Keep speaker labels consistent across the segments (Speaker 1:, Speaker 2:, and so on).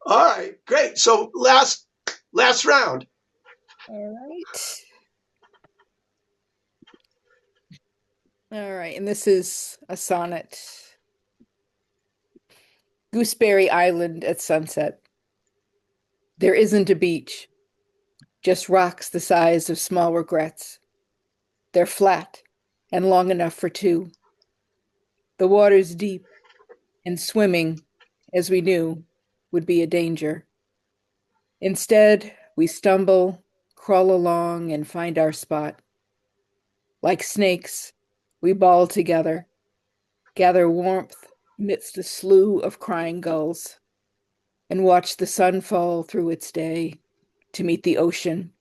Speaker 1: All right, great. So last round.
Speaker 2: All right, and this is a sonnet. Gooseberry Island at sunset. There isn't a beach, just rocks the size of small regrets. They're flat and long enough for two. The water's deep, and swimming, as we knew, would be a danger. Instead, we stumble, crawl along, and find our spot. Like snakes, we ball together, gather warmth amidst a slew of crying gulls, and watch the sun fall through its day to meet the ocean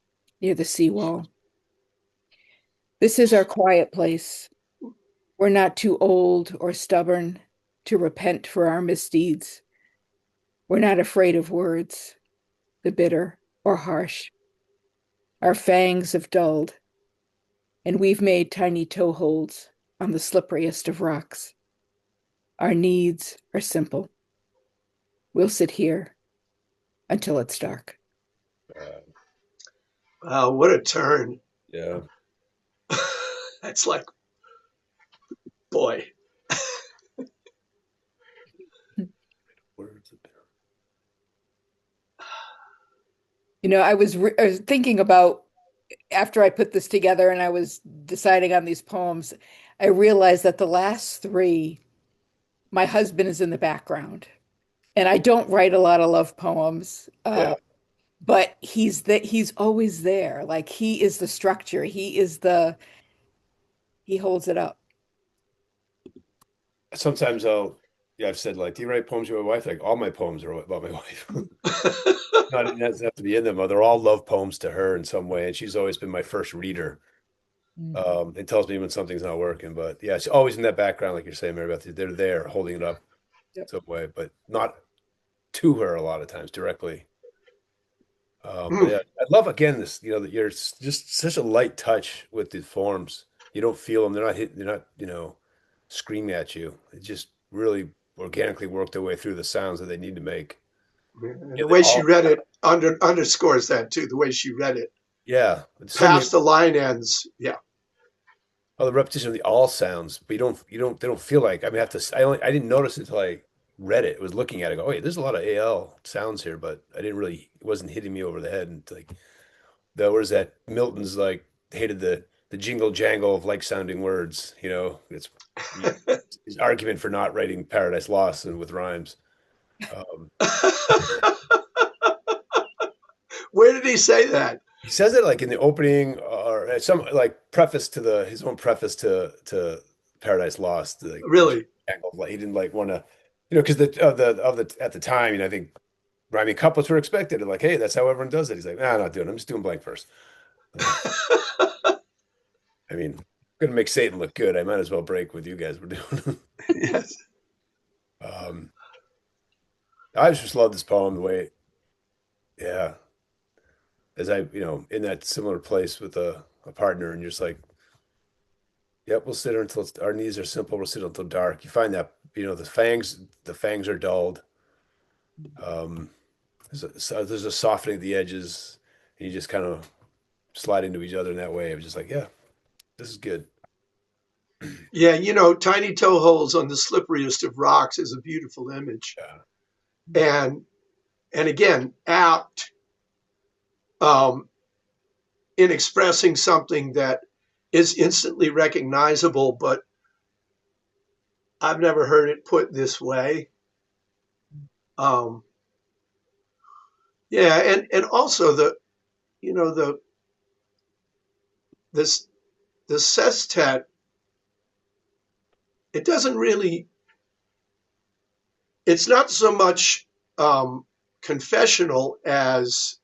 Speaker 2: near the seawall. This is our quiet place. We're not too old or stubborn to repent for our misdeeds. We're not afraid of words, the bitter or harsh. Our fangs have dulled, and we've made tiny toeholds on the slipperiest of rocks. Our needs are simple. We'll sit here until it's dark.
Speaker 1: Wow, what a turn.
Speaker 3: Yeah.
Speaker 1: That's like, boy.
Speaker 2: You know, I was thinking about, after I put this together and I was deciding on these poems, I realized that the last three, my husband is in the background. And I don't write a lot of love poems, but he's always there. Like, he is the structure. He holds it up.
Speaker 3: Sometimes I've said, like, do you write poems to my wife? Like, all my poems are about my wife. It doesn't have to be in them. They're all love poems to her in some way. And she's always been my first reader. It tells me when something's not working. But yeah, it's always in that background, like you're saying, Marybeth. They're there holding it up some way, but not to her a lot of times directly. But yeah, I love, again, this, that you're just such a light touch with the forms. You don't feel them. They're not screaming at you. It just really organically work their way through the sounds that they need to make.
Speaker 1: And the way she read it underscores that too. The way she read it.
Speaker 3: Yeah.
Speaker 1: Past the line ends. Yeah.
Speaker 3: Oh, the repetition of the all sounds, but they don't feel like, I didn't notice it until I read it. I was looking at it, go, oh, yeah, there's a lot of AL sounds here, but it wasn't hitting me over the head. And like, there was that Milton's, like, hated the jingle jangle of like sounding words, it's his argument for not writing Paradise Lost and with rhymes.
Speaker 1: Where did he say that?
Speaker 3: He says it like in the opening or some like preface to his own preface to Paradise Lost. Like,
Speaker 1: really?
Speaker 3: He didn't like want to, because at the time, I think rhyming couplets were expected. Like, hey, that's how everyone does it. He's like, nah, I'm not doing it. I'm just doing blank verse. I mean, I'm gonna make Satan look good. I might as well break what you guys were doing.
Speaker 1: Yes.
Speaker 3: I just love this poem the way, yeah. As I, in that similar place with a partner, and you're just like, yep, we'll sit here until our needs are simple. We'll sit until dark. You find that, the fangs are dulled. There's a softening of the edges, and you just kind of slide into each other in that way. It was just like, yeah, this is good.
Speaker 1: Yeah, tiny toe holes on the slipperiest of rocks is a beautiful image. Yeah. And again, apt in expressing something that is instantly recognizable, but I've never heard it put this way. Yeah, and also the sestet, it doesn't really, it's not so much confessional as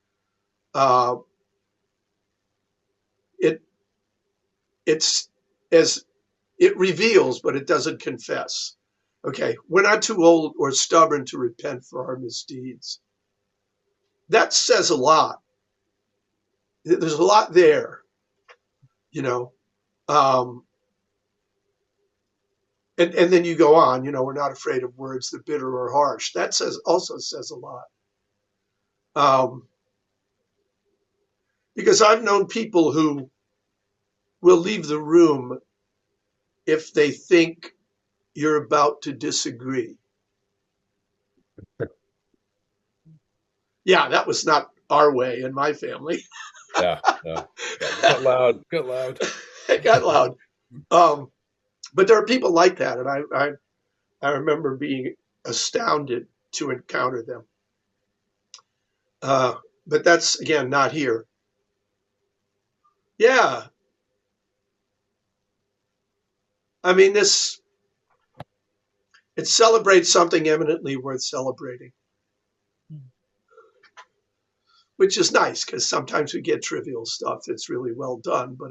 Speaker 1: it reveals, but it doesn't confess. Okay, we're not too old or stubborn to repent for our misdeeds. That says a lot. There's a lot there, And then you go on, we're not afraid of words that bitter or harsh. That also says a lot. Because I've known people who will leave the room if they think you're about to disagree. Yeah, that was not our way in my family.
Speaker 3: Yeah, no. Got loud.
Speaker 1: It got loud. But there are people like that, and I remember being astounded to encounter them. But that's, again, not here. Yeah. I mean, it celebrates something eminently worth celebrating, which is nice because sometimes we get trivial stuff that's really well done, but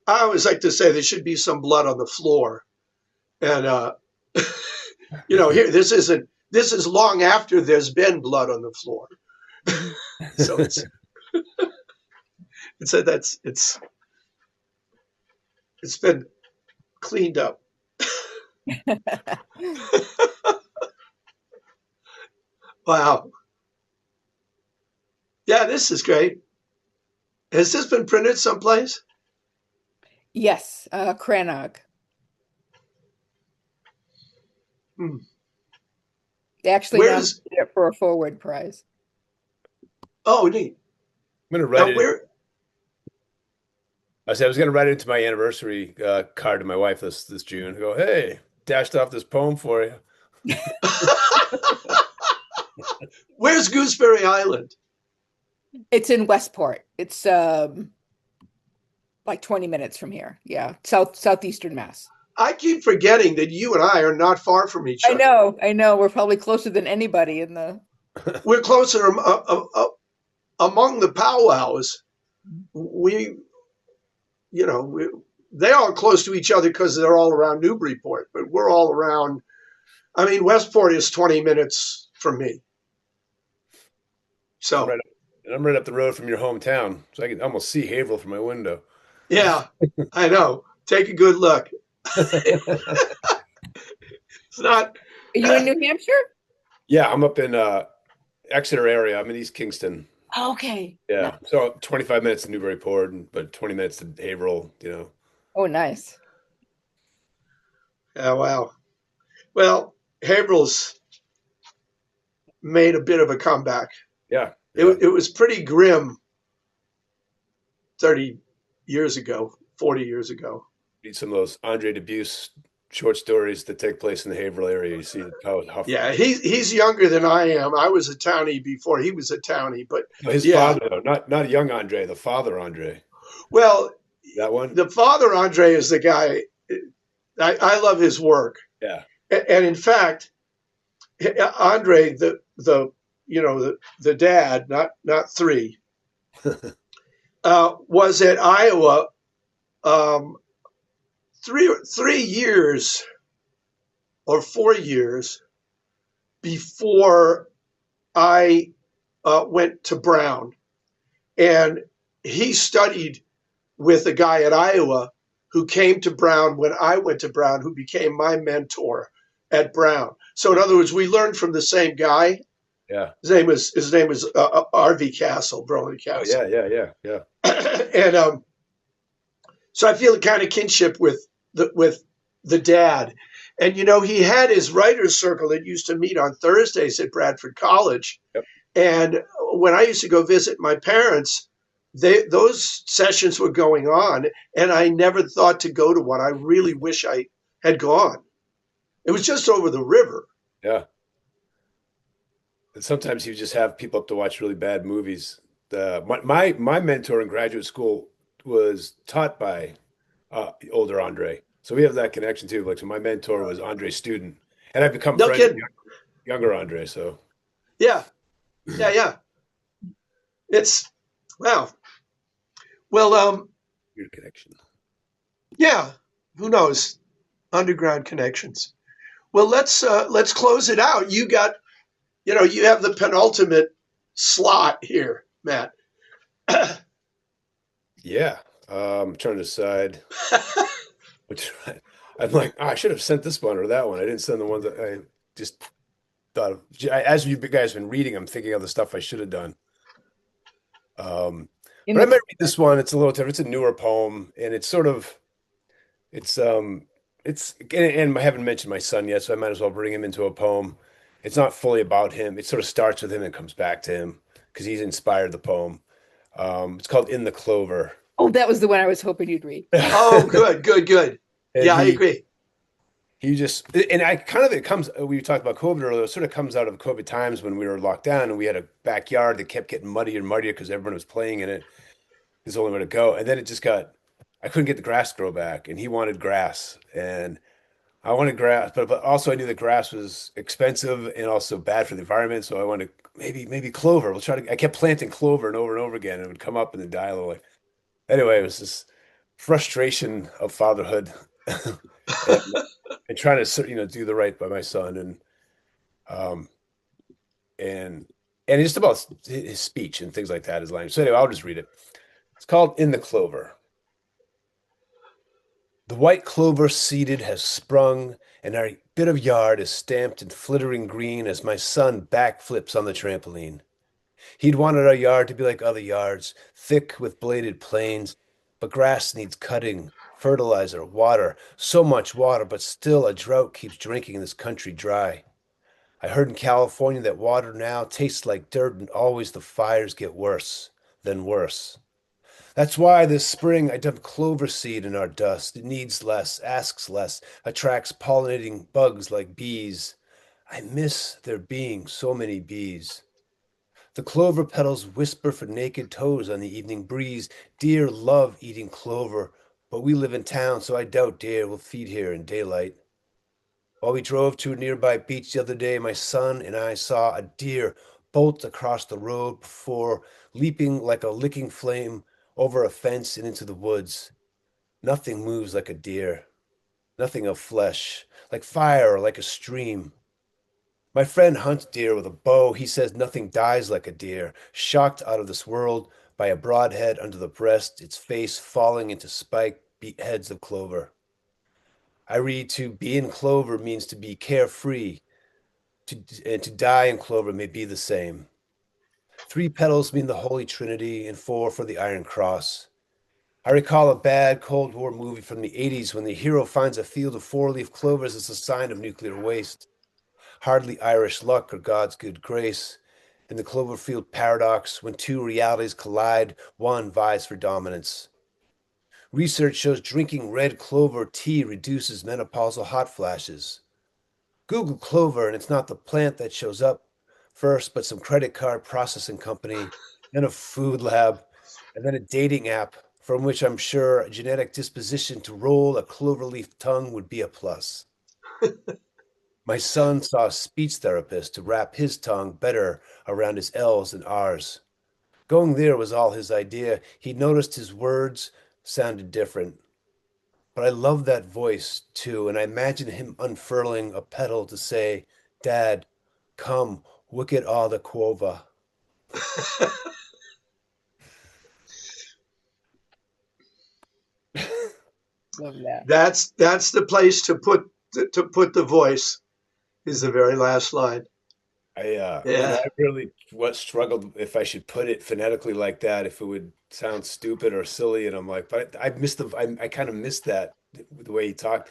Speaker 1: I always like to say there should be some blood on the floor. And, here, this is long after there's been blood on the floor. So it's been cleaned up. Wow. Yeah, this is great. Has this been printed someplace?
Speaker 2: Yes, Crannóg. They actually nominated it for a forward prize.
Speaker 1: Oh, neat.
Speaker 3: I'm going to write it. I said I was going to write it into my anniversary card to my wife this June. Go, hey, dashed off this poem for you.
Speaker 1: Where's Gooseberry Island?
Speaker 2: It's in Westport. It's like 20 minutes from here. Yeah, southeastern Mass.
Speaker 1: I keep forgetting that you and I are not far from each other.
Speaker 2: I know. We're probably closer than anybody in the.
Speaker 1: We're closer among the powwows. They are close to each other because they're all around Newburyport, but we're all around. I mean, Westport is 20 minutes from me. So
Speaker 3: I'm right up the road from your hometown, so I can almost see Haverhill from my window.
Speaker 1: Yeah, I know. Take a good look. It's not.
Speaker 2: Are you in New Hampshire?
Speaker 3: Yeah, I'm up in Exeter area. I'm in East Kingston.
Speaker 2: Oh, okay.
Speaker 3: Yeah,
Speaker 2: nice.
Speaker 3: So 25 minutes to Newburyport, but 20 minutes to Haverhill.
Speaker 2: Oh, nice.
Speaker 1: Oh, wow. Well, Haverhill's made a bit of a comeback.
Speaker 3: Yeah.
Speaker 1: It was pretty grim 30 years ago, 40 years ago.
Speaker 3: Read some of those Andre Dubus short stories that take place in the Haverhill area. You see how Hoffer.
Speaker 1: Yeah, he's younger than I am. I was a townie before he was a townie, but
Speaker 3: his father, not young Andre, the father Andre.
Speaker 1: Well,
Speaker 3: that one.
Speaker 1: The father Andre is the guy. I love his work.
Speaker 3: Yeah,
Speaker 1: and in fact, Andre, the dad, not three, was at Iowa 3 years or 4 years before I went to Brown. And he studied with a guy at Iowa who came to Brown when I went to Brown, who became my mentor at Brown. So in other words, we learned from the same guy.
Speaker 3: Yeah.
Speaker 1: His name was R.V. Castle, Broly Castle.
Speaker 3: Oh, yeah.
Speaker 1: And so I feel a kind of kinship with the dad. And, he had his writer's circle that used to meet on Thursdays at Bradford College.
Speaker 3: Yep.
Speaker 1: And when I used to go visit my parents, those sessions were going on, and I never thought to go to one. I really wish I had gone. It was just over the river.
Speaker 3: Yeah. And sometimes you just have people up to watch really bad movies. My mentor in graduate school was taught by older Andre. So we have that connection too. Like, so my mentor was Andre's student, and I've become friends with younger Andre. So
Speaker 1: yeah. It's wow. Well,
Speaker 3: weird connection.
Speaker 1: Yeah, who knows? Underground connections. Well, let's close it out. You got, you have the penultimate slot here, Matt.
Speaker 3: Yeah. I'm trying to decide. I'm like, oh, I should have sent this one or that one. I didn't send the ones that I just thought of. As you guys have been reading, I'm thinking of the stuff I should have done. But I might read this one. It's a little different. It's a newer poem, and it's sort of, it's and I haven't mentioned my son yet, so I might as well bring him into a poem. It's not fully about him. It sort of starts with him and comes back to him because he's inspired the poem. It's called In the Clover.
Speaker 2: Oh, that was the one I was hoping you'd read.
Speaker 1: Oh, good. Yeah, I agree.
Speaker 3: He just, and I kind of, it comes, we talked about COVID earlier, it sort of comes out of COVID times when we were locked down and we had a backyard that kept getting muddier and muddier because everyone was playing in it. There's the only way to go. And then it just got, I couldn't get the grass to grow back and he wanted grass and I wanted grass, but also I knew that grass was expensive and also bad for the environment. So I wanted maybe clover. I kept planting clover and over again and it would come up and then die a little. Anyway, it was this frustration of fatherhood. and trying to do the right by my son and just about his speech and things like that, his language. So anyway, I'll just read it. It's called In the Clover. The white clover seeded has sprung, and our bit of yard is stamped in flittering green as my son backflips on the trampoline. He'd wanted our yard to be like other yards, thick with bladed planes, but grass needs cutting, fertilizer, water, so much water, but still a drought keeps drinking this country dry. I heard in California that water now tastes like dirt and always the fires get worse, then worse. That's why this spring I dumped clover seed in our dust. It needs less, asks less, attracts pollinating bugs like bees. I miss there being so many bees. The clover petals whisper for naked toes on the evening breeze. Deer love eating clover, but we live in town, so I doubt deer will feed here in daylight. While we drove to a nearby beach the other day, my son and I saw a deer bolt across the road before leaping like a licking flame over a fence and into the woods. Nothing moves like a deer, nothing of flesh, like fire or like a stream. My friend hunts deer with a bow. He says nothing dies like a deer, shocked out of this world by a broad head under the breast, its face falling into spiked heads of clover. I read to be in clover means to be carefree, and to die in clover may be the same. 3 petals mean the Holy Trinity, and 4 for the Iron Cross. I recall a bad Cold War movie from the 80s when the hero finds a field of 4-leaf clovers as a sign of nuclear waste. Hardly Irish luck or God's good grace. In the Cloverfield paradox, when 2 realities collide, one vies for dominance. Research shows drinking red clover tea reduces menopausal hot flashes. Google clover and it's not the plant that shows up first, but some credit card processing company, then a food lab, and then a dating app from which I'm sure a genetic disposition to roll a cloverleaf tongue would be a plus. My son saw a speech therapist to wrap his tongue better around his L's and R's. Going there was all his idea. He noticed his words sounded different. But I love that voice too, and I imagine him unfurling a petal to say, Dad, come, wicket all the quova.
Speaker 2: Love that.
Speaker 1: That's the place to put the voice. Is the very last line.
Speaker 3: I really struggled if I should put it phonetically like that, if it would sound stupid or silly. And I'm like, but I kind of missed that the way he talked.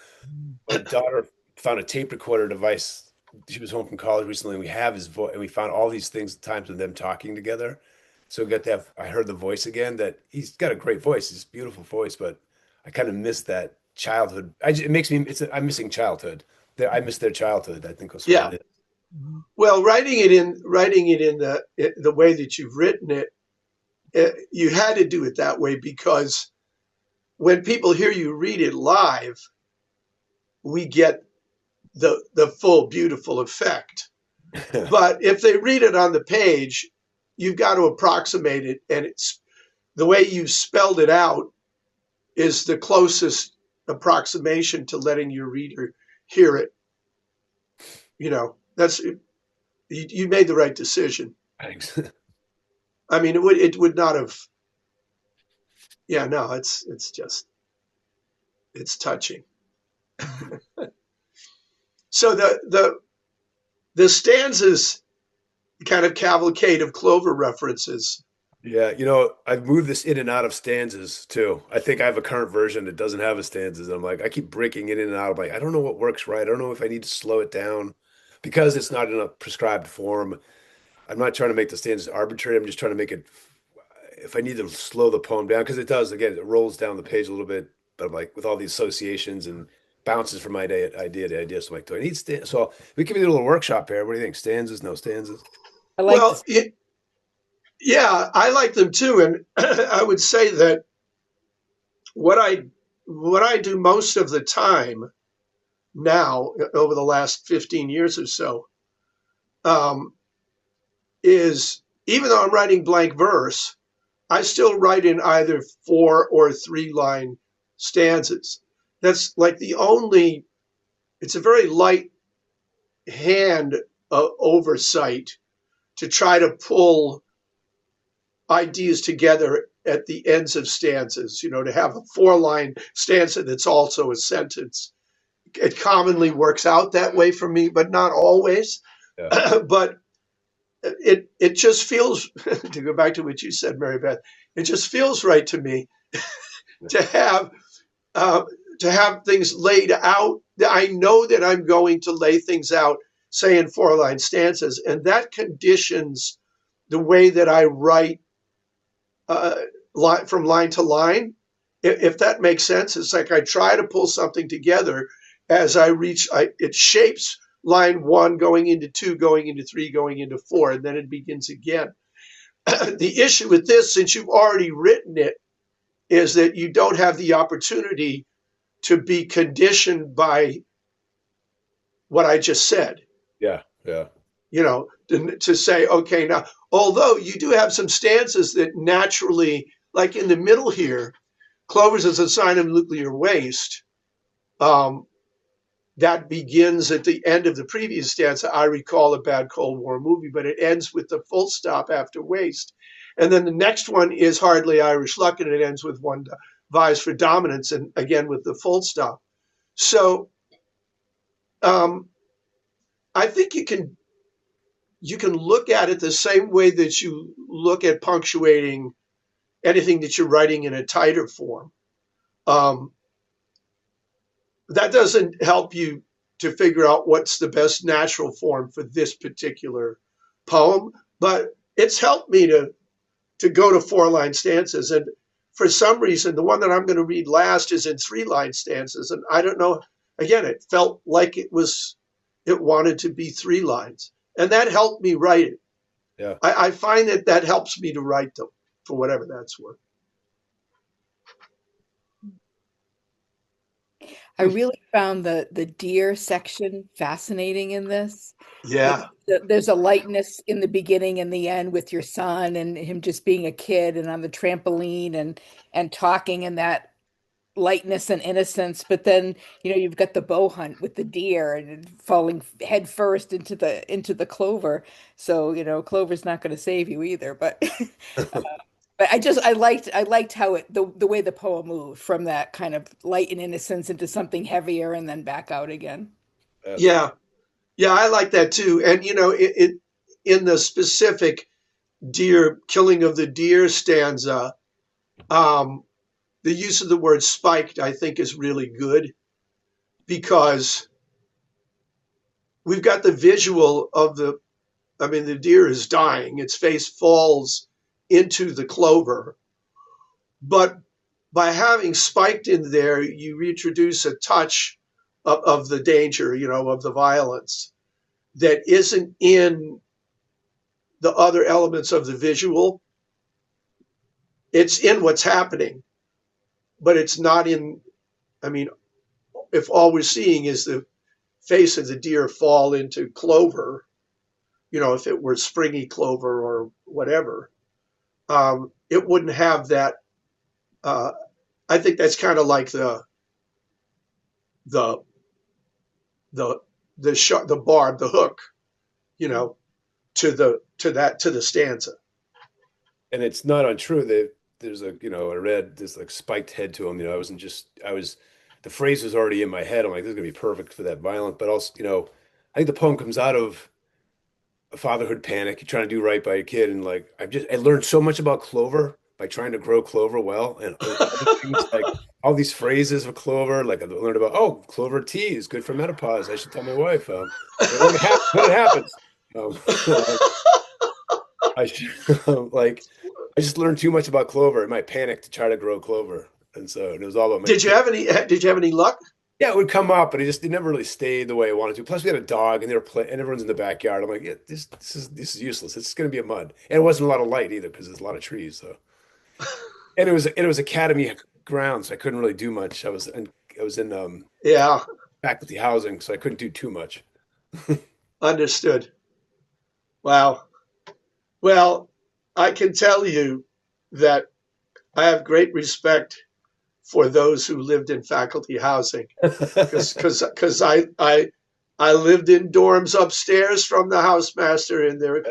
Speaker 3: My daughter found a tape recorder device. She was home from college recently, and we have his voice, and we found all these things, times of them talking together. So I heard the voice again. That he's got a great voice, he's a beautiful voice, but I kind of missed that childhood. I'm missing childhood. I miss their childhood. I think was what it is.
Speaker 1: Well, writing it in the way that you've written it, you had to do it that way because when people hear you read it live, we get the full beautiful effect. But if they read it on the page, you've got to approximate it, and it's the way you spelled it out is the closest approximation to letting your reader hear it. That's you made the right decision.
Speaker 3: Thanks.
Speaker 1: I mean, it would not have. Yeah, no, it's touching. So the stanzas kind of cavalcade of Clover references.
Speaker 3: Yeah, I've moved this in and out of stanzas too. I think I have a current version that doesn't have a stanzas. I'm like, I keep breaking it in and out. I'm like, I don't know what works right. I don't know if I need to slow it down because it's not in a prescribed form. I'm not trying to make the stanzas arbitrary. I'm just trying to make it, if I need to slow the poem down, because it does, again, it rolls down the page a little bit, but I'm like, with all these associations and bounces from idea to idea. So I'm like, do I need stanzas? So we can do a little workshop here. What do you think? Stanzas, no stanzas?
Speaker 2: I like
Speaker 1: Well,
Speaker 2: this.
Speaker 1: yeah, I like them too. And I would say that what I do most of the time now, over the last 15 years or so, is even though I'm writing blank verse, I still write in either 4 or 3 line stanzas. That's like it's a very light hand oversight to try to pull ideas together at the ends of stanzas, to have a 4-line stanza that's also a sentence. It commonly works out that way for me, but not always.
Speaker 3: Yeah.
Speaker 1: But it just feels, to go back to what you said, Marybeth, it just feels right to me to have things laid out. I know that I'm going to lay things out, say in 4-line stanzas, and that conditions the way that I write from line to line. If that makes sense, it's like I try to pull something together as I reach. It shapes line 1 going into 2, going into 3, going into 4, and then it begins again. The issue with this, since you've already written it, is that you don't have the opportunity to be conditioned by what I just said.
Speaker 3: Yeah, yeah.
Speaker 1: To say, okay, now, although you do have some stanzas that naturally, like in the middle here, Clovers is a sign of nuclear waste. That begins at the end of the previous stanza. I recall a bad Cold War movie, but it ends with the full stop after waste. And then the next one is Hardly Irish Luck, and it ends with One Vies for Dominance, and again with the full stop. So I think you can look at it the same way that you look at punctuating anything that you're writing in a tighter form. That doesn't help you to figure out what's the best natural form for this particular poem, but it's helped me to go to 4-line stanzas. And for some reason, the one that I'm going to read last is in 3-line stanzas. And I don't know, again, it felt like it wanted to be 3 lines. And that helped me write it.
Speaker 3: Yeah.
Speaker 1: I find that helps me to write them, for whatever that's worth.
Speaker 2: I really found the deer section fascinating in this.
Speaker 1: Yeah.
Speaker 2: There's a lightness in the beginning and the end with your son and him just being a kid and on the trampoline and talking, and that lightness and innocence. But then, you've got the bow hunt with the deer and falling head first into the clover. So, clover's not going to save you either. But but I liked how the way the poem moved from that kind of light and innocence into something heavier and then back out again.
Speaker 1: Yeah. Yeah, I like that too. And it in the specific killing of the deer stanza, the use of the word spiked, I think, is really good, because we've got the visual of the deer is dying. Its face falls into the clover. But by having spiked in there, you reintroduce a touch of the danger, of the violence that isn't in the other elements of the visual. It's in what's happening, but it's not in, if all we're seeing is the face of the deer fall into clover, if it were springy clover or whatever, it wouldn't have that. I think that's kind of like the barb, the hook, to the stanza.
Speaker 3: And it's not untrue that there's I read this like spiked head to him. I was the phrase was already in my head. I'm like, this is gonna be perfect for that violent. But also, I think the poem comes out of a fatherhood panic. You're trying to do right by your kid, and like I learned so much about clover by trying to grow clover well, and other things like all these phrases of clover. Like I learned about, clover tea is good for menopause. I should tell my wife when it happens. Um, I should, like I just learned too much about clover in my panic to try to grow clover, and so it was all about my
Speaker 1: Did you
Speaker 3: kid.
Speaker 1: Did you have any luck?
Speaker 3: Yeah, it would come up, but it never really stayed the way I wanted to. Plus, we had a dog, and they were playing, and everyone's in the backyard. I'm like, yeah, this is useless. It's going to be a mud, and it wasn't a lot of light either because there's a lot of trees. So, and it was academy grounds, so I couldn't really do much. I was in
Speaker 1: Yeah,
Speaker 3: faculty housing, so I couldn't do too much.
Speaker 1: understood. Wow. Well, I can tell you that I have great respect for those who lived in faculty housing because I lived in dorms upstairs from the housemaster and their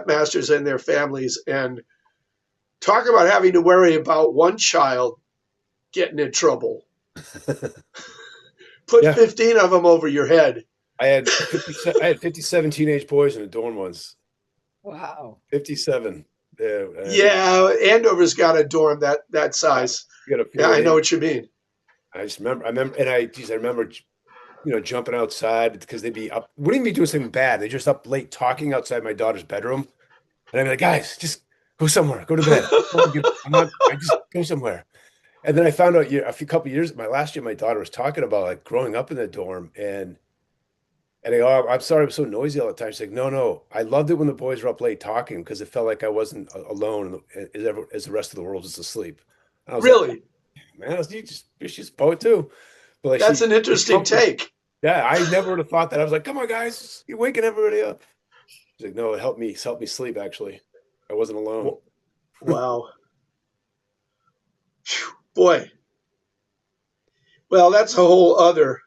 Speaker 1: masters and their families, and talk about having to worry about one child getting in trouble. Put
Speaker 3: Yeah.
Speaker 1: 15 of them over your head.
Speaker 3: I had 57 teenage boys in a dorm once.
Speaker 2: Wow.
Speaker 3: 57.
Speaker 1: Yeah, Andover's got a dorm that size. Yeah, I know what you mean.
Speaker 3: I remember, and I remember, jumping outside because they'd be up, wouldn't even be doing something bad. They're just up late talking outside my daughter's bedroom. And I'd be like, guys, just go somewhere, go to bed. I just go somewhere. And then I found out couple years, my last year, my daughter was talking about like growing up in the dorm, and I go, I'm sorry, I'm so noisy all the time. She's like, no, I loved it when the boys were up late talking because it felt like I wasn't alone as the rest of the world was asleep. And I was
Speaker 1: Really?
Speaker 3: like, man, she's a poet too. But like,
Speaker 1: that's an interesting take.
Speaker 3: Yeah, I never would have thought that. I was like, come on, guys, you're waking everybody up. She's like, no, it helped me sleep. Actually, I wasn't alone.
Speaker 1: Wow. Boy. Well, that's a whole other.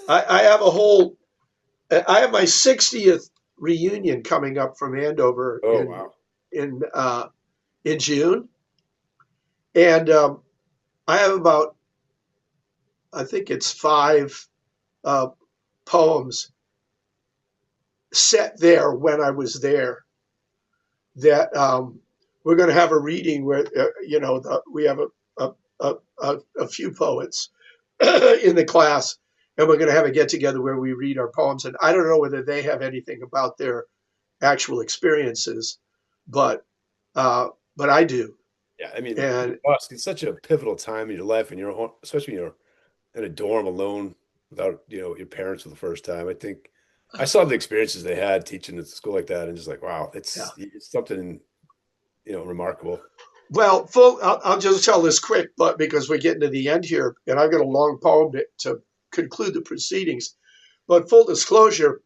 Speaker 1: I have my 60th reunion coming up from Andover in June, and I have about, I think it's 5 poems set there when I was there that we're going to have a reading where we have a few poets in the class, and we're going to have a get together where we read our poems. And I don't know whether they have anything about their actual experiences, but I do.
Speaker 3: Yeah, I mean,
Speaker 1: and
Speaker 3: it's such a pivotal time in your life, and especially when you're in a dorm alone without your parents for the first time. I think I saw the experiences they had teaching at a school like that, and just like, wow, it's something remarkable.
Speaker 1: Well, I'll just tell this quick, but because we're getting to the end here, and I've got a long poem to conclude the proceedings. But full disclosure,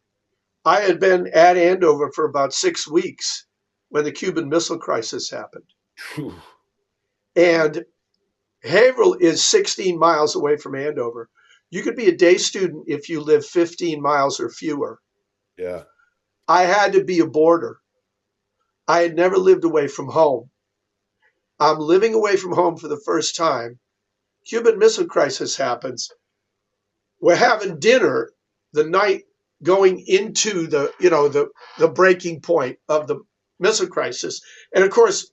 Speaker 1: I had been at Andover for about 6 weeks when the Cuban Missile Crisis happened.
Speaker 3: Whew.
Speaker 1: And Haverhill is 16 miles away from Andover. You could be a day student if you live 15 miles or fewer.
Speaker 3: Yeah.
Speaker 1: I had to be a boarder. I had never lived away from home. I'm living away from home for the first time. Cuban Missile Crisis happens. We're having dinner the night going into the breaking point of the missile crisis. And of course,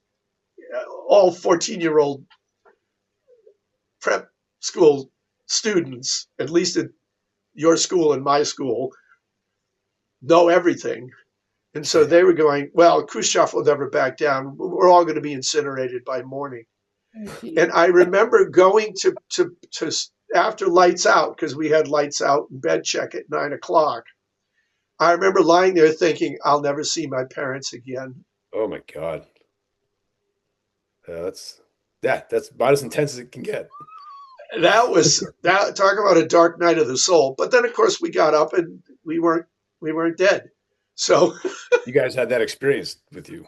Speaker 1: all 14-year-old prep school students, at least at your school and my school, know everything. And so they were going, well, Khrushchev will never back down. We're all going to be incinerated by morning. And I remember going to after lights out, because we had lights out and bed check at 9 o'clock. I remember lying there thinking, I'll never see my parents again.
Speaker 3: Oh my God. That's about as intense as it can get.
Speaker 1: That talk about a dark night of the soul. But then of course we got up and we weren't dead. So
Speaker 3: you guys had that experience with you.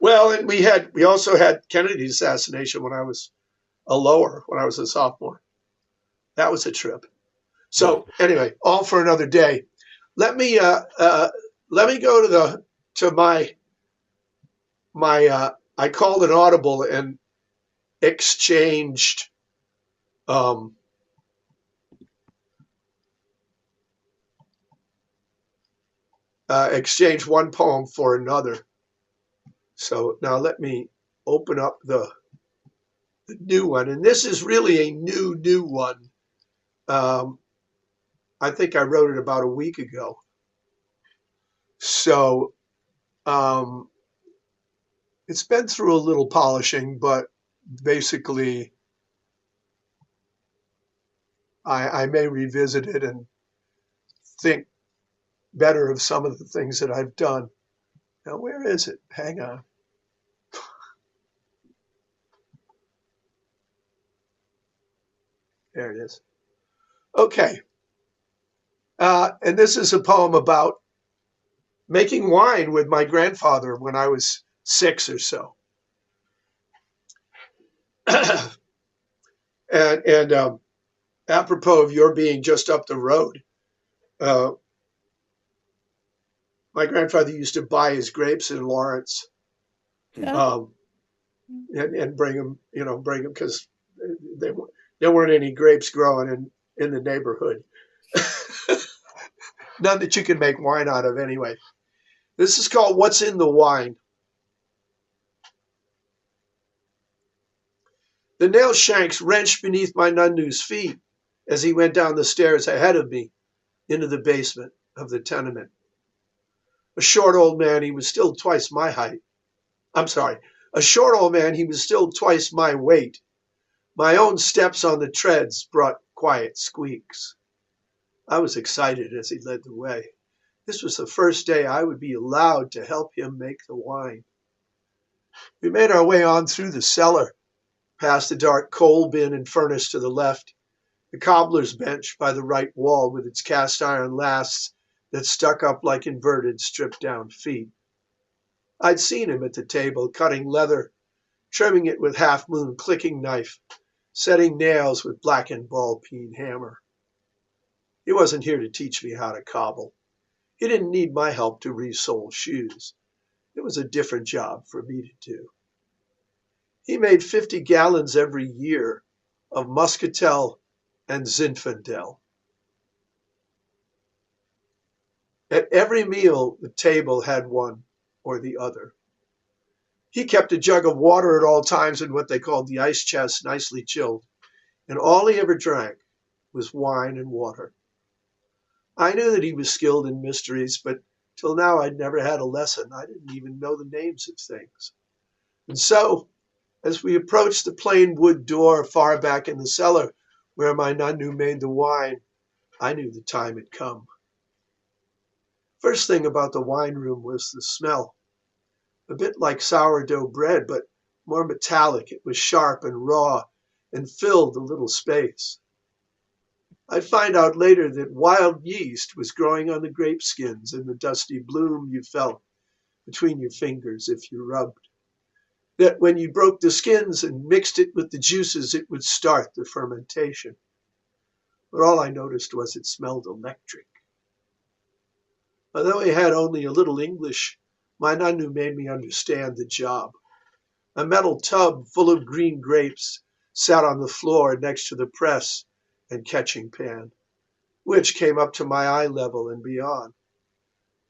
Speaker 1: Well, and we also had Kennedy's assassination when I was a sophomore. That was a trip. So anyway, all for another day. Let me go to my I called an audible and exchanged exchange one poem for another. So now let me open up the new one. And this is really a new one. I think I wrote it about a week ago. So it's been through a little polishing, but basically I may revisit it and think better of some of the things that I've done. Now, where is it? Hang on. There it is. Okay. And this is a poem about making wine with my grandfather when I was 6 or so. and apropos of your being just up the road, my grandfather used to buy his grapes in Lawrence, and bring them because there weren't any grapes growing in the neighborhood. None that you can make wine out of anyway. This is called What's in the Wine. The nail shanks wrenched beneath my Nunnu's feet as he went down the stairs ahead of me into the basement of the tenement. A short old man, he was still twice my height. A short old man, he was still twice my weight. My own steps on the treads brought quiet squeaks. I was excited as he led the way. This was the first day I would be allowed to help him make the wine. We made our way on through the cellar, past the dark coal bin and furnace to the left, the cobbler's bench by the right wall with its cast iron lasts that stuck up like inverted, stripped-down feet. I'd seen him at the table, cutting leather, trimming it with half-moon clicking knife, setting nails with blackened ball-peen hammer. He wasn't here to teach me how to cobble. He didn't need my help to resole shoes. It was a different job for me to do. He made 50 gallons every year of Muscatel and Zinfandel. At every meal, the table had one or the other. He kept a jug of water at all times in what they called the ice chest, nicely chilled, and all he ever drank was wine and water. I knew that he was skilled in mysteries, but till now I'd never had a lesson. I didn't even know the names of things. And so, as we approached the plain wood door far back in the cellar where my Nunnu made the wine, I knew the time had come. First thing about the wine room was the smell. A bit like sourdough bread, but more metallic. It was sharp and raw and filled the little space. I'd find out later that wild yeast was growing on the grape skins and the dusty bloom you felt between your fingers if you rubbed. That when you broke the skins and mixed it with the juices, it would start the fermentation. But all I noticed was it smelled electric. Although he had only a little English, my Nunnu made me understand the job. A metal tub full of green grapes sat on the floor next to the press and catching pan, which came up to my eye level and beyond.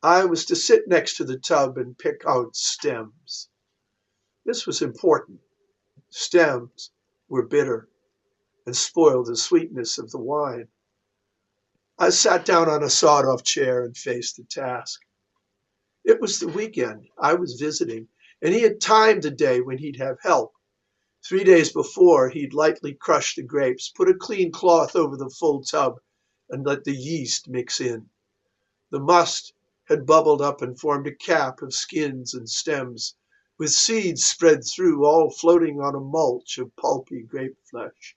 Speaker 1: I was to sit next to the tub and pick out stems. This was important. Stems were bitter and spoiled the sweetness of the wine. I sat down on a sawed-off chair and faced the task. It was the weekend. I was visiting, and he had timed the day when he'd have help. 3 days before, he'd lightly crushed the grapes, put a clean cloth over the full tub, and let the yeast mix in. The must had bubbled up and formed a cap of skins and stems, with seeds spread through, all floating on a mulch of pulpy grape flesh.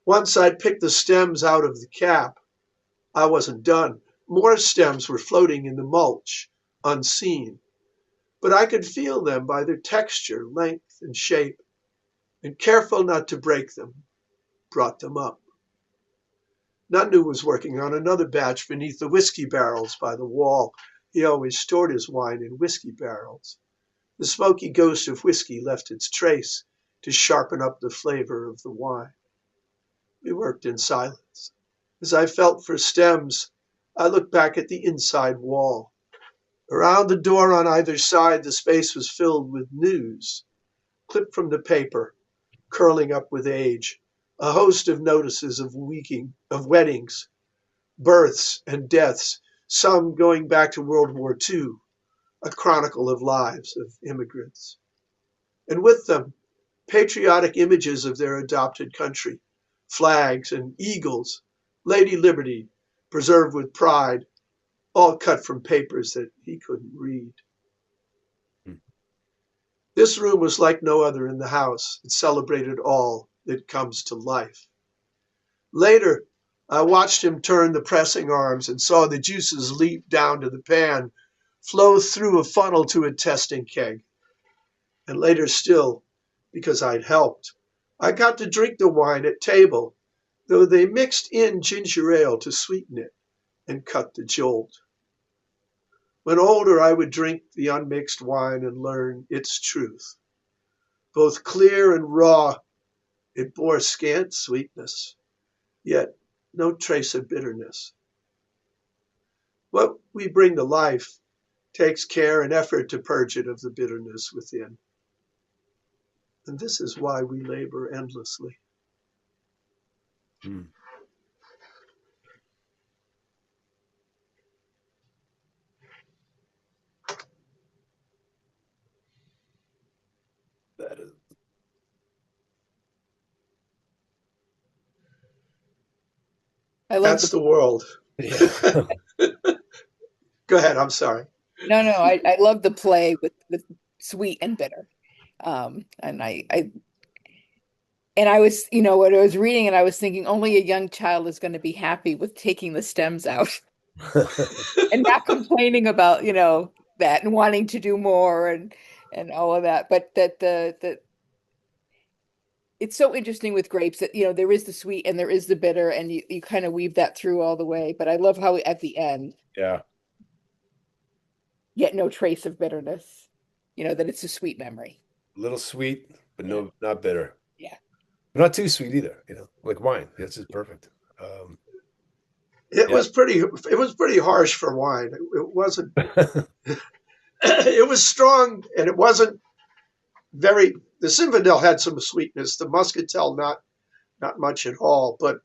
Speaker 1: Once I'd picked the stems out of the cap, I wasn't done. More stems were floating in the mulch, unseen, but I could feel them by their texture, length, and shape, and careful not to break them, brought them up. Nunnu was working on another batch beneath the whiskey barrels by the wall. He always stored his wine in whiskey barrels. The smoky ghost of whiskey left its trace to sharpen up the flavor of the wine. We worked in silence. As I felt for stems, I looked back at the inside wall. Around the door on either side, the space was filled with news, clipped from the paper, curling up with age, a host of notices of weddings, births, and deaths, some going back to World War II, a chronicle of lives of immigrants. And with them, patriotic images of their adopted country, flags and eagles, Lady Liberty, preserved with pride, all cut from papers that he couldn't read. This room was like no other in the house. It celebrated all that comes to life. Later, I watched him turn the pressing arms and saw the juices leap down to the pan, flow through a funnel to a testing keg. And later still, because I'd helped, I got to drink the wine at table, though they mixed in ginger ale to sweeten it and cut the jolt. When older, I would drink the unmixed wine and learn its truth. Both clear and raw, it bore scant sweetness, yet no trace of bitterness. What we bring to life takes care and effort to purge it of the bitterness within. And this is why we labor endlessly.
Speaker 3: Mm. That is.
Speaker 2: I love
Speaker 1: That's the world.
Speaker 3: Yeah.
Speaker 1: Go ahead, I'm sorry.
Speaker 2: No, I love the play with sweet and bitter. And I was, when I was reading it, I was thinking only a young child is going to be happy with taking the stems out and not complaining about, that and wanting to do more and all of that. But that it's so interesting with grapes that, there is the sweet and there is the bitter, and you kind of weave that through all the way. But I love how at the end,
Speaker 3: Yeah.
Speaker 2: yet no trace of bitterness, that it's a sweet memory.
Speaker 3: A little sweet, but no, not bitter.
Speaker 2: Yeah.
Speaker 3: But not too sweet either, like wine. That's just perfect.
Speaker 1: It was pretty harsh for wine. It wasn't. It was strong, and it wasn't very. The Zinfandel had some sweetness. The Muscatel not much at all. But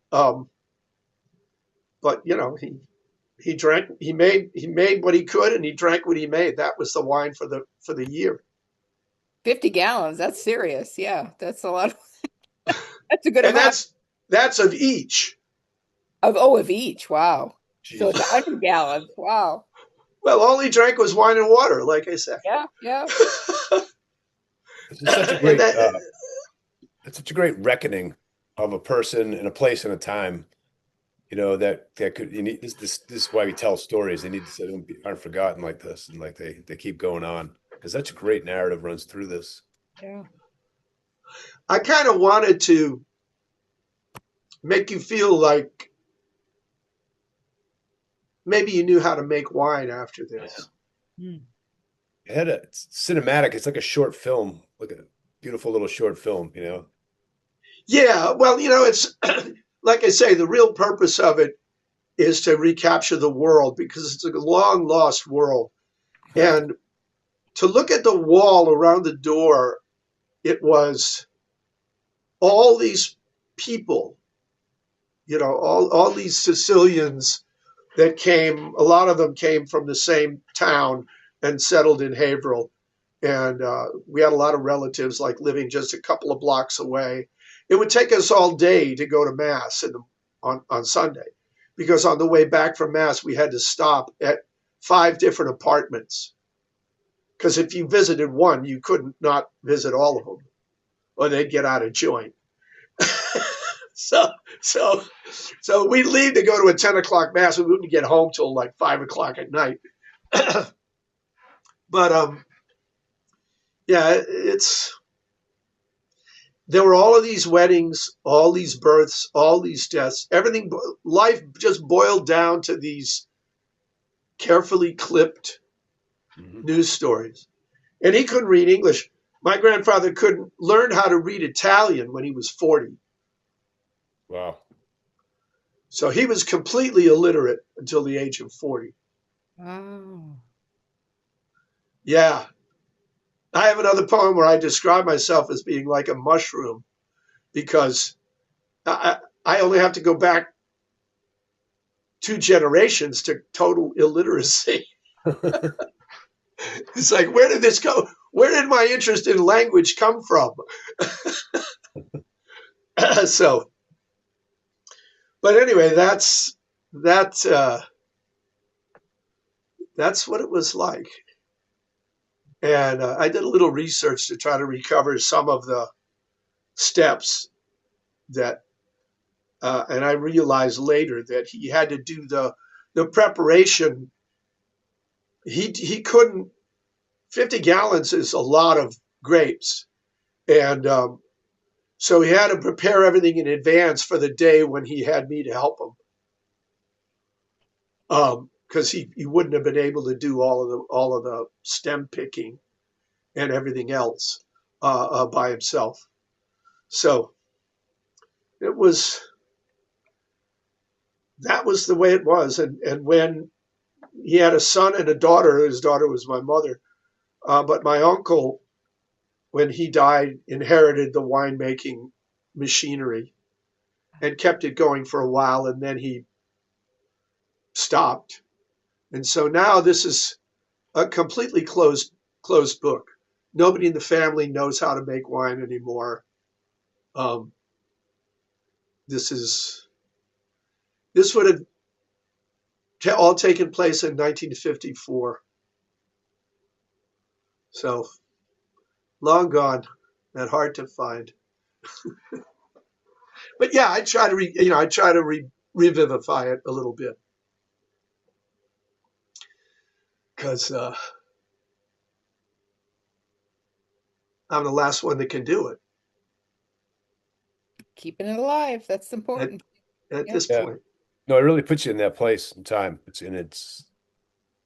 Speaker 1: he drank. He made what he could, and he drank what he made. That was the wine for the year.
Speaker 2: 50 gallons. That's serious. Yeah, that's a lot. That's a good
Speaker 1: And
Speaker 2: amount.
Speaker 1: that's of each.
Speaker 2: Of each. Wow.
Speaker 3: Jeez.
Speaker 2: So it's 100 gallons. Wow.
Speaker 1: Well, all he drank was wine and water, like I said.
Speaker 2: Yeah.
Speaker 3: It's such a great reckoning of a person and a place and a time. That could. You need this is why we tell stories. They need to aren't forgotten like this, and like they keep going on, because such a great narrative runs through this.
Speaker 2: Yeah.
Speaker 1: I kind of wanted to make you feel like maybe you knew how to make wine after this.
Speaker 2: Yeah.
Speaker 3: It's cinematic. It's like a short film, like a beautiful little short film,
Speaker 1: Yeah, well, it's like I say, the real purpose of it is to recapture the world, because it's a long lost world. And to look at the wall around the door, it was all these people, all these Sicilians that came. A lot of them came from the same town and settled in Haverhill. And we had a lot of relatives living just a couple of blocks away. It would take us all day to go to Mass on Sunday, because on the way back from Mass, we had to stop at 5 different apartments. Because if you visited one, you couldn't not visit all of them, or they'd get out of joint. So we'd leave to go to a 10 o'clock Mass. We wouldn't get home till 5 o'clock at night. But yeah, there were all of these weddings, all these births, all these deaths. Everything, life just boiled down to these carefully clipped news stories. And he couldn't read English. My grandfather couldn't learn how to read Italian when he was 40.
Speaker 3: Wow.
Speaker 1: So he was completely illiterate until the age of 40.
Speaker 2: Wow.
Speaker 1: Yeah. I have another poem where I describe myself as being like a mushroom because I only have to go back 2 generations to total illiteracy. It's like, where did this go? Where did my interest in language come from? So, but anyway, that's what it was like. And I did a little research to try to recover some of the steps that, and I realized later that he had to do the preparation. He couldn't. 50 gallons is a lot of grapes, and so he had to prepare everything in advance for the day when he had me to help him, because he wouldn't have been able to do all of the stem picking and everything else by himself. So that was the way it was. And when he had a son and a daughter, his daughter was my mother, but my uncle, when he died, inherited the winemaking machinery and kept it going for a while, and then he stopped. And so now this is a completely closed book. Nobody in the family knows how to make wine anymore. This would have all taken place in 1954. So long gone and hard to find. But yeah, I try to revivify it a little bit because I'm the last one that can do it
Speaker 2: Keeping it alive. That's important.
Speaker 1: at
Speaker 2: Yeah.
Speaker 1: this
Speaker 3: Yeah.
Speaker 1: point.
Speaker 3: No, it really puts you in that place in time. It's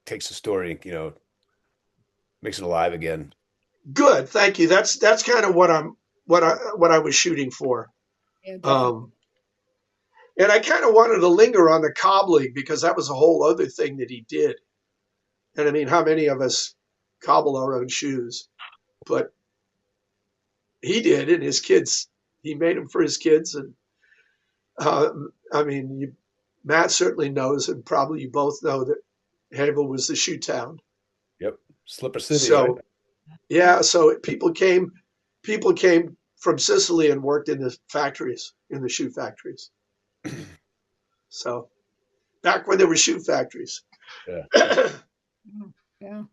Speaker 3: takes the story, makes it alive again.
Speaker 1: Good, thank you. That's kind of what I was shooting for.
Speaker 2: Yeah, definitely.
Speaker 1: And I kind of wanted to linger on the cobbling because that was a whole other thing that he did. And I mean, how many of us cobble our own shoes? But he did, and his kids. He made them for his kids, and I mean, Matt certainly knows, and probably you both know that Havel was the shoe town.
Speaker 3: Yep. Slipper City,
Speaker 1: So
Speaker 3: right?
Speaker 1: yeah, so people came from Sicily and worked in the factories, in the shoe factories. So back when there were shoe factories.
Speaker 3: Yeah.
Speaker 2: Yeah.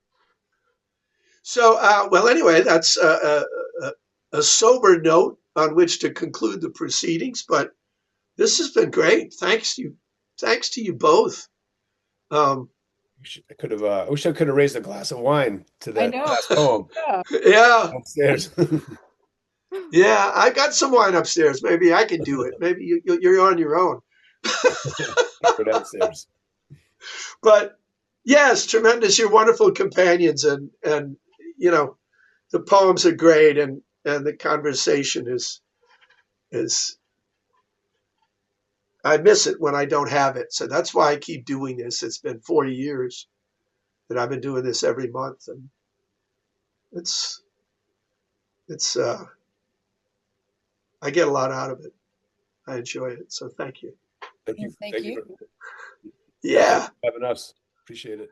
Speaker 1: So well, anyway, that's a sober note on which to conclude the proceedings. But this has been great. Thanks to you both.
Speaker 3: I wish I could have raised a glass of wine to
Speaker 2: I
Speaker 3: that
Speaker 2: know.
Speaker 3: last poem
Speaker 2: Yeah.
Speaker 1: Yeah,
Speaker 3: downstairs.
Speaker 1: yeah. I got some wine upstairs. Maybe I can do it. Maybe you're on your own.
Speaker 3: Go downstairs.
Speaker 1: But yes, tremendous. You're wonderful companions, and the poems are great, and the conversation is I miss it when I don't have it. So that's why I keep doing this. It's been 40 years that I've been doing this every month, and it's I get a lot out of it. I enjoy it. So thank you.
Speaker 3: Thank you.
Speaker 2: Thank you.
Speaker 3: For
Speaker 1: Yeah.
Speaker 3: having us. Appreciate it.